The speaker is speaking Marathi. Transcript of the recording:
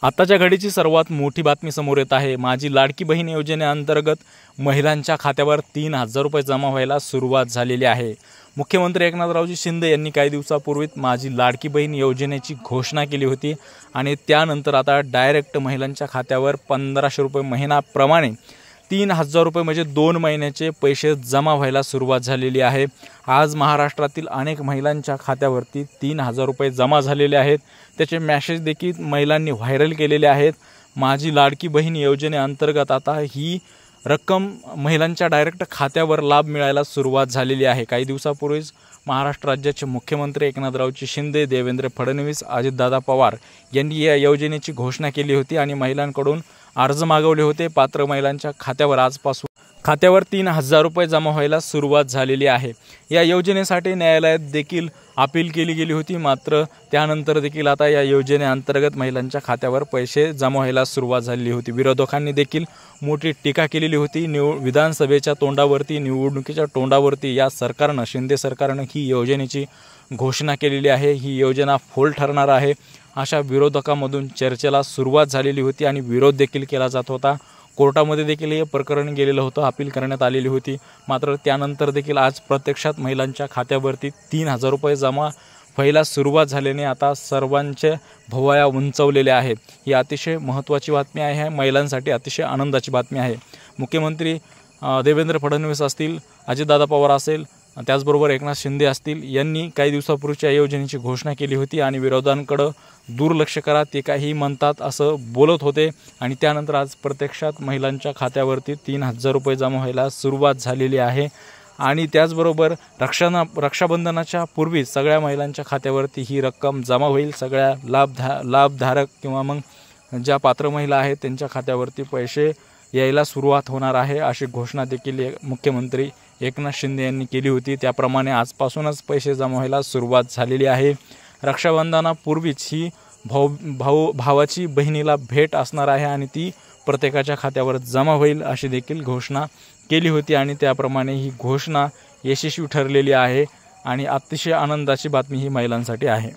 आताच्या घडीची सर्वात मोठी बातमी समोर येत आहे। माझी लाडकी बहीण योजनेअंतर्गत महिलांच्या खात्यावर 3000 रुपये जमा व्हायला सुरुवात झालेली आहे। मुख्यमंत्री एकनाथरावजी शिंदे यांनी काही दिवसापूर्वीच माझी लाडकी बहीण योजनेची घोषणा केली होती आणि त्यानंतर आता डायरेक्ट महिलांच्या खात्यावर 1500 रुपये महिन्याप्रमाणे 3000 रुपये म्हणजे 2 महिन्याचे पैसे जमा व्हायला सुरुवात झालेली आहे। आज महाराष्ट्रातील अनेक महिलांच्या खात्यावरती 3000 रुपये जमा झालेले आहेत। त्याचे मेसेज देखील महिलांनी व्हायरल केलेले आहेत। माझी लाडकी बहीण योजनेअंतर्गत आता ही रक्कम महिलांच्या डायरेक्ट खात्यावर लाभ मिळायला सुरुवात झालेली आहे। काही दिवसापूर्वीच महाराष्ट्र राज्याचे मुख्यमंत्री एकनाथरावजी शिंदे, देवेंद्र फडणवीस, अजितदादा पवार यांनी या योजनेची घोषणा केली होती आणि महिलांकडून अर्ज मागवले होते। पात्र महिलांच्या खात्यावर आजपासून 3000 रुपये जमा व्हायला सुरुवात झालेली आहे। या योजनेसाठी न्यायालयात देखील अपील केली गेली होती, मात्र त्यानंतर देखील आता या योजनेअंतर्गत महिलांच्या खात्यावर पैसे जमा व्हायला सुरुवात झालेली होती। विरोधकांनी देखील मोठी टीका केलेली होती। विधानसभेच्या तोंडावरती, निवडणुकीच्या तोंडावरती या सरकारनं, शिंदे सरकारनं ही योजनेची घोषणा केलेली आहे। ही योजना फोल ठरणार आहे अशा विरोधकांमधून चर्चेला सुरुवात झालेली होती आणि विरोध देखील केला जात होता। कोर्टामध्ये देखील हे प्रकरण गेलेलं होतं, अपील करण्यात आलेली होती। मात्र त्यानंतर देखील आज प्रत्यक्षात महिलांच्या खात्यावरती 3000 रुपये जमा व्हायला सुरुवात झाल्याने आता सर्वांचे भुवया उंचावलेले आहेत। ही अतिशय महत्त्वाची बातमी आहे, महिलांसाठी अतिशय आनंदाची बातमी आहे। मुख्यमंत्री देवेंद्र फडणवीस असतील, अजितदादा पवार असेल, त्याचबरोबर एकनाथ शिंदे असतील यांनी काही दिवसापूर्वीच्या योजनेची घोषणा केली होती आणि विरोधांकडे दुर्लक्ष करा, ते काही म्हणतात असं बोलत होते आणि त्यानंतर आज प्रत्यक्षात महिलांच्या खात्यावरती 3000 रुपये जमा व्हायला सुरुवात झालेली आहे। आणि त्याचबरोबर रक्षाबंधनाच्या पूर्वी सगळ्या महिलांच्या खात्यावरती ही रक्कम जमा होईल। सगळ्या लाभधारक किंवा मग ज्या पात्र महिला आहेत त्यांच्या खात्यावरती पैसे यायला सुरुवात होणार आहे, अशी घोषणा देखील मुख्यमंत्री एकनाथ शिंदे यांनी केली होती। त्याप्रमाणे आजपासूनच पैसे जमा व्हायला सुरुवात झालेली आहे। रक्षाबंधनापूर्वीच ही भावाची बहिणीला भेट असणार आहे आणि ती प्रत्येकाच्या खात्यावर जमा होईल अशी देखील घोषणा केली होती आणि त्याप्रमाणे ही घोषणा यशस्वी ठरलेली आहे आणि अतिशय आनंदाची बातमी ही महिलांसाठी आहे।